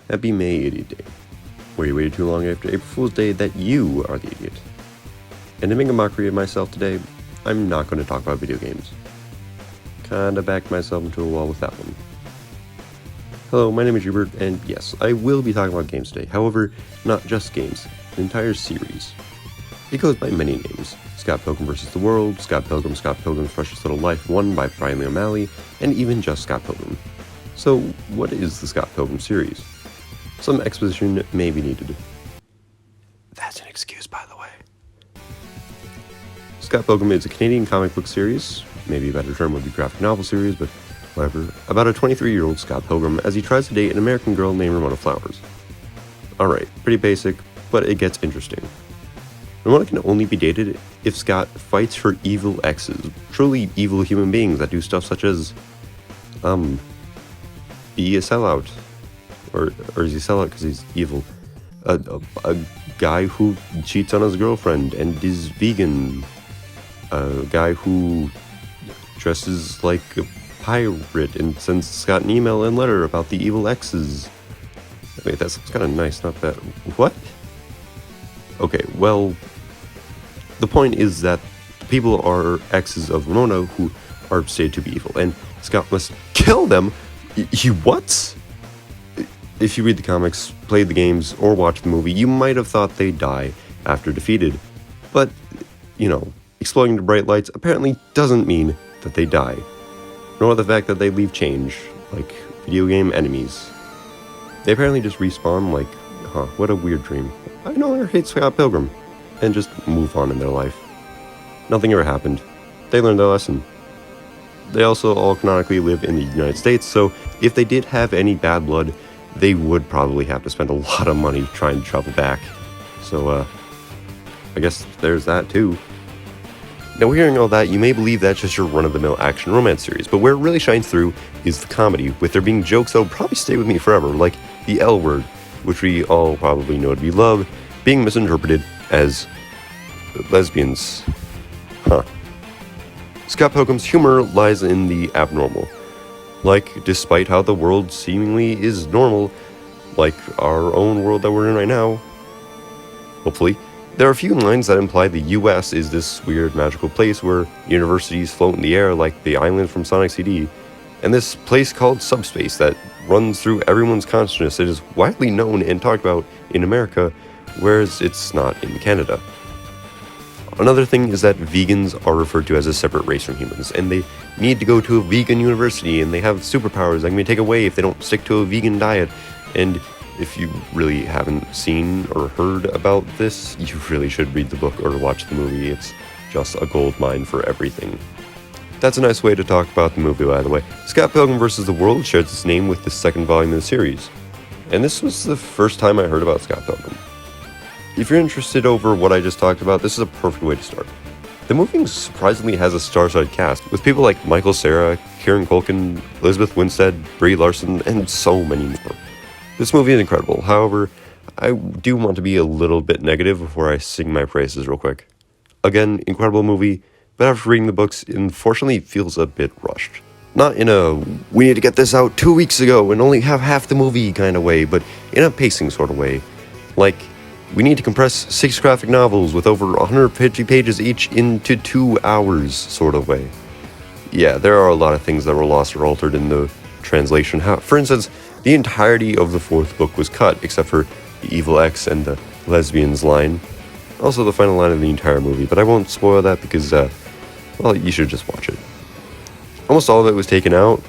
Happy May Idiot Day, where you waited too long after April Fool's Day that you are the idiot. And to make a mockery of myself today, I'm not going to talk about video games. Kinda backed myself into a wall with that one. Hello, my name is Hubert, and yes, I will be talking about games today. However, not just games, an entire series. It goes by many names. Scott Pilgrim vs. the World, Scott Pilgrim's Precious Little Life 1 by Brian Lee O'Malley, and even just Scott Pilgrim. So, what is the Scott Pilgrim series? Some exposition may be needed. That's an excuse, by the way. Scott Pilgrim is a Canadian comic book series, maybe a better term would be graphic novel series, but whatever, about a 23-year-old Scott Pilgrim as he tries to date an American girl named Ramona Flowers. Alright, pretty basic, but it gets interesting. Ramona can only be dated if Scott fights for evil exes, truly evil human beings that do stuff such as, be a sellout. Or is he sellout because he's evil? A guy who cheats on his girlfriend and is vegan. A guy who dresses like a pirate and sends Scott an email and letter about the evil exes. Wait, that sounds kind of nice, not that. What? Okay, well, the point is that people are exes of Ramona who are stated to be evil, and Scott must kill them. What? If you read the comics, played the games, or watched the movie, you might have thought they'd die after defeated. But, exploding to bright lights apparently doesn't mean that they die. Nor the fact that they leave change, like video game enemies. They apparently just respawn like, what a weird dream. I no longer hate Scott Pilgrim, and just move on in their life. Nothing ever happened. They learned their lesson. They also all canonically live in the United States, so if they did have any bad blood, they would probably have to spend a lot of money trying to travel back. So, I guess there's that too. Now, hearing all that, you may believe that's just your run-of-the-mill action romance series, but where it really shines through is the comedy, with there being jokes that will probably stay with me forever, like the L word, which we all probably know to be love, being misinterpreted as lesbians. Scott Pilgrim's humor lies in the abnormal. Like, despite how the world seemingly is normal, like our own world that we're in right now, hopefully, there are a few lines that imply the US is this weird magical place where universities float in the air like the island from Sonic CD, and this place called subspace that runs through everyone's consciousness. It is widely known and talked about in America, whereas it's not in Canada. Another thing is that vegans are referred to as a separate race from humans, and they need to go to a vegan university, and they have superpowers that can be taken away if they don't stick to a vegan diet. And if you really haven't seen or heard about this, you really should read the book or watch the movie. It's just a gold mine for everything. That's a nice way to talk about the movie, by the way. Scott Pilgrim vs. the World shares its name with the second volume of the series, and this was the first time I heard about Scott Pilgrim. If you're interested over what I just talked about, this is a perfect way to start. The movie surprisingly has a star-studded cast, with people like Michael Cera, Kieran Culkin, Elizabeth Winstead, Brie Larson, and so many more. This movie is incredible. However, I do want to be a little bit negative before I sing my praises real quick. Again, incredible movie, but after reading the books, it unfortunately feels a bit rushed. Not in a, we need to get this out 2 weeks ago and only have half the movie kind of way, but in a pacing sort of way. Like, we need to compress 6 graphic novels with over 150 pages each into 2 hours sort of way. Yeah, there are a lot of things that were lost or altered in the translation. For instance, the entirety of the 4th book was cut, except for the evil ex and the lesbians line. Also the final line of the entire movie, but I won't spoil that because, you should just watch it. Almost all of it was taken out,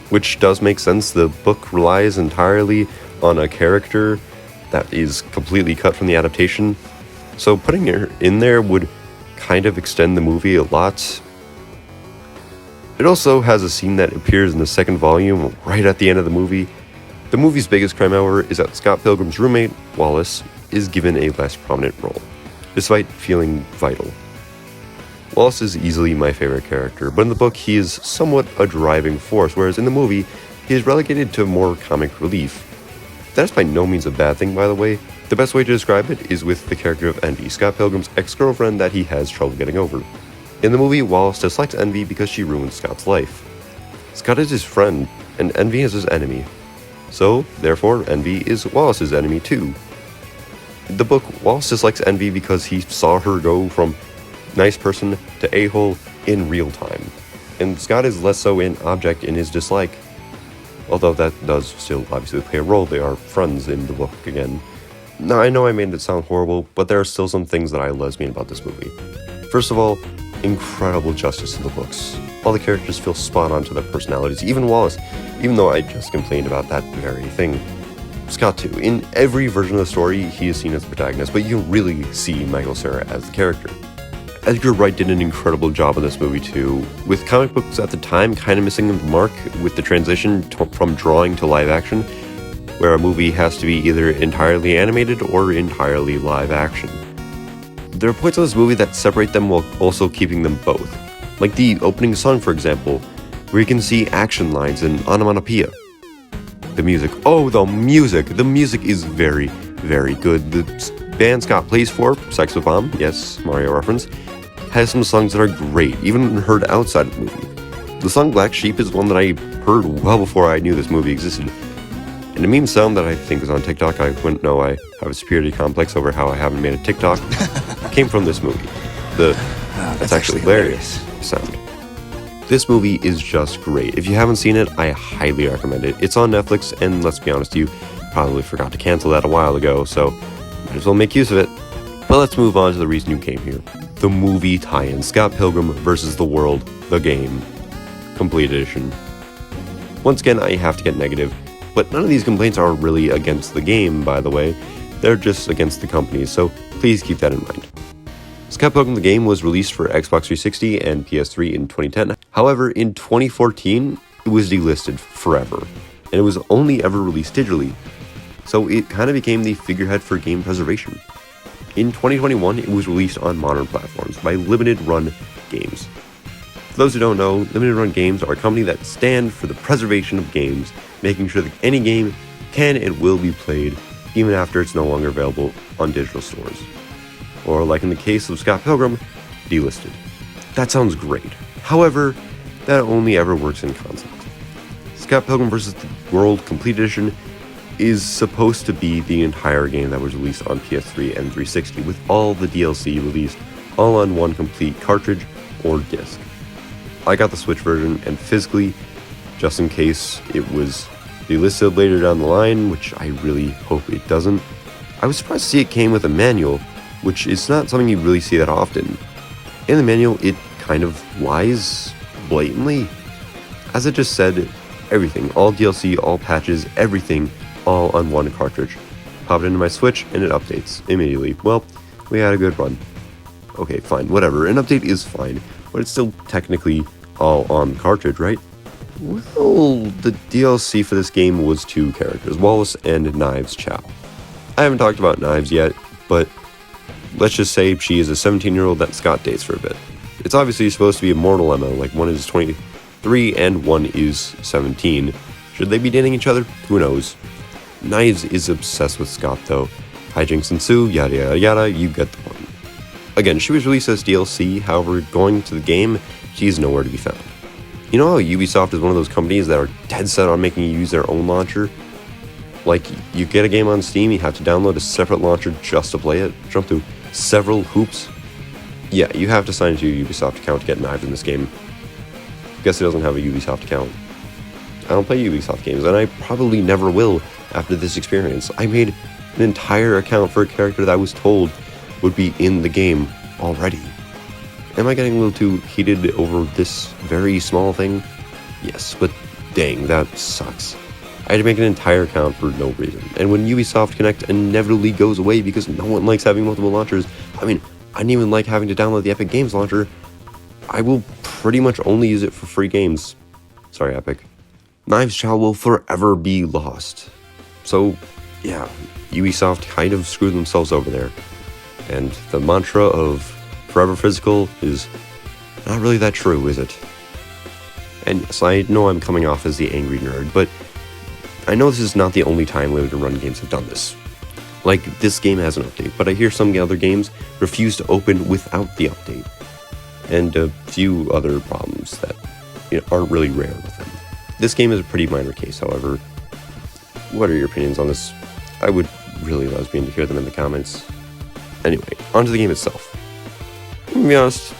which does make sense. The book relies entirely on a character that is completely cut from the adaptation, so putting her in there would kind of extend the movie a lot. It also has a scene that appears in the second volume right at the end of the movie. The movie's biggest crime, however, is that Scott Pilgrim's roommate, Wallace, is given a less prominent role, despite feeling vital. Wallace is easily my favorite character, but in the book he is somewhat a driving force, whereas in the movie he is relegated to more comic relief. That is by no means a bad thing, by the way. The best way to describe it is with the character of Envy, Scott Pilgrim's ex-girlfriend that he has trouble getting over. In the movie, Wallace dislikes Envy because she ruins Scott's life. Scott is his friend, and Envy is his enemy. So, therefore, Envy is Wallace's enemy too. The book, Wallace dislikes Envy because he saw her go from nice person to a-hole in real time. And Scott is less so an object in his dislike. Although that does still obviously play a role, they are friends in the book again. Now, I know I made it sound horrible, but there are still some things that I lesbian about this movie. First of all, incredible justice in the books. All the characters feel spot on to their personalities, even Wallace, even though I just complained about that very thing. Scott too. In every version of the story, he is seen as the protagonist, but you can really see Michael Cera as the character. Edgar Wright did an incredible job in this movie too, with comic books at the time kind of missing the mark with the transition from drawing to live action, where a movie has to be either entirely animated or entirely live action. There are points in this movie that separate them while also keeping them both. Like the opening song, for example, where you can see action lines and onomatopoeia. The music. Oh, the music! The music is very, very good. The band Scott plays for, Sex with Bomb, yes, Mario reference, has some songs that are great, even heard outside of the movie. The song Black Sheep is one that I heard well before I knew this movie existed. And a meme sound that I think was on TikTok, I wouldn't know I have a superiority complex over how I haven't made a TikTok, came from this movie. That's actually hilarious sound. This movie is just great. If you haven't seen it, I highly recommend it. It's on Netflix, and let's be honest, you probably forgot to cancel that a while ago, so might as well make use of it. But let's move on to the reason you came here. The movie tie-in, Scott Pilgrim vs. the World, the game. Complete edition. Once again, I have to get negative, but none of these complaints are really against the game, by the way. They're just against the companies, so please keep that in mind. Scott Pilgrim the game was released for Xbox 360 and PS3 in 2010. However, in 2014, it was delisted forever, and it was only ever released digitally, so it kind of became the figurehead for game preservation. In 2021, it was released on modern platforms by Limited Run Games. For those who don't know, Limited Run Games are a company that stand for the preservation of games, making sure that any game can and will be played even after it's no longer available on digital stores. Or like in the case of Scott Pilgrim, delisted. That sounds great. However, that only ever works in concept. Scott Pilgrim vs. the World Complete Edition is supposed to be the entire game that was released on PS3 and 360, with all the DLC released all on one complete cartridge or disc. I got the Switch version, and physically, just in case it was delisted later down the line, which I really hope it doesn't, I was surprised to see it came with a manual, which is not something you really see that often. In the manual, it kind of lies blatantly. As I just said, everything, all DLC, all patches, everything, all on one cartridge. Pop it into my Switch, and it updates immediately. Well, we had a good run. Okay, fine, whatever. An update is fine, but it's still technically all on the cartridge, right? Well, the DLC for this game was 2 characters, Wallace and Knives Chow. I haven't talked about Knives yet, but let's just say she is a 17-year-old that Scott dates for a bit. It's obviously supposed to be a mortal MO, like one is 23 and one is 17. Should they be dating each other? Who knows? Knives is obsessed with Scott though. Hijinks ensue, yada yada yada, you get the point. Again, she was released as DLC, however, going to the game, she's nowhere to be found. You know how Ubisoft is one of those companies that are dead set on making you use their own launcher? Like, you get a game on Steam, you have to download a separate launcher just to play it, jump through several hoops. Yeah, you have to sign into your Ubisoft account to get Knives in this game. Guess it doesn't have a Ubisoft account. I don't play Ubisoft games, and I probably never will after this experience. I made an entire account for a character that I was told would be in the game already. Am I getting a little too heated over this very small thing? Yes, but dang, that sucks. I had to make an entire account for no reason. And when Ubisoft Connect inevitably goes away because no one likes having multiple launchers, I mean, I didn't even like having to download the Epic Games launcher. I will pretty much only use it for free games. Sorry, Epic. Knives Chow will forever be lost. So, yeah, Ubisoft kind of screwed themselves over there. And the mantra of forever physical is not really that true, is it? And yes, I know I'm coming off as the angry nerd, but I know this is not the only time limited run games have done this. Like, this game has an update, but I hear some other games refuse to open without the update. And a few other problems that aren't really rare with them. This game is a pretty minor case, however. what are your opinions on this? I would really lesbian to hear them in the comments. Anyway, onto the game itself. To be honest,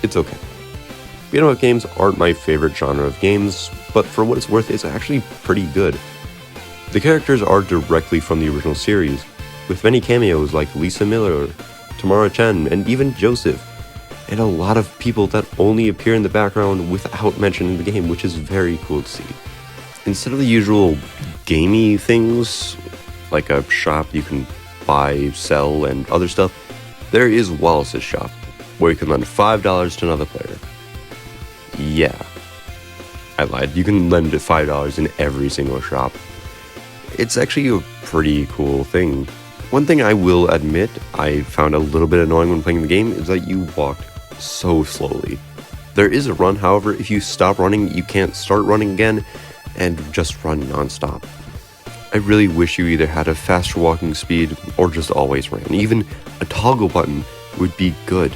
it's okay. Beat 'em up games aren't my favorite genre of games, but for what it's worth, it's actually pretty good. The characters are directly from the original series, with many cameos like Lisa Miller, Tamara Chen, and even Joseph, and a lot of people that only appear in the background without mention in the game, which is very cool to see. Instead of the usual gamey things, like a shop you can buy, sell, and other stuff, there is Wallace's shop, where you can lend $5 to another player. Yeah, I lied. You can lend $5 in every single shop. It's actually a pretty cool thing. One thing I will admit I found a little bit annoying when playing the game is that you walk so slowly. There is a run, however, if you stop running, you can't start running again and just run non-stop. I really wish you either had a faster walking speed or just always ran. Even a toggle button would be good.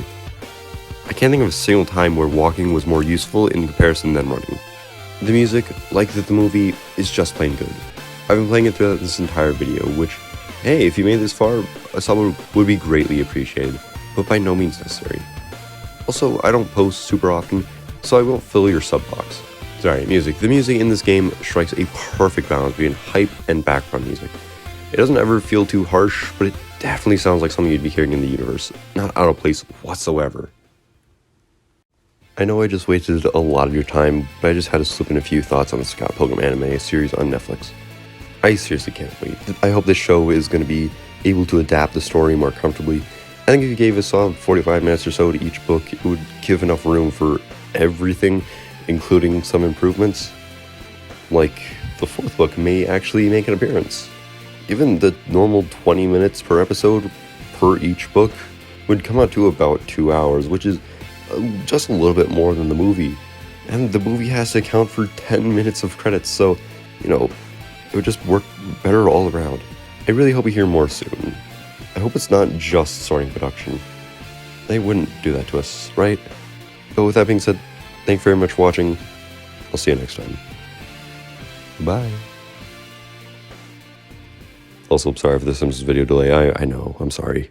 I can't think of a single time where walking was more useful in comparison than running. The music, like the movie, is just plain good. I've been playing it throughout this entire video, which, hey, if you made it this far, a sub would be greatly appreciated, but by no means necessary. Also, I don't post super often, so I won't fill your sub box. Sorry, music. The music in this game strikes a perfect balance between hype and background music. It doesn't ever feel too harsh, but it definitely sounds like something you'd be hearing in the universe, not out of place whatsoever. I know I just wasted a lot of your time, but I just had to slip in a few thoughts on the Scott Pilgrim anime series on Netflix. I seriously can't wait. I hope this show is going to be able to adapt the story more comfortably. I think if you gave a solid 45 minutes or so to each book, it would give enough room for everything, including some improvements. Like, the fourth book may actually make an appearance. Even the normal 20 minutes per episode per each book would come out to about 2 hours, which is just a little bit more than the movie. And the movie has to account for 10 minutes of credits, so, it would just work better all around. I really hope we hear more soon. I hope it's not just starting production. They wouldn't do that to us, right? But with that being said, thank you very much for watching. I'll see you next time. Bye. Also, I'm sorry for the Simpsons video delay. I know, I'm sorry.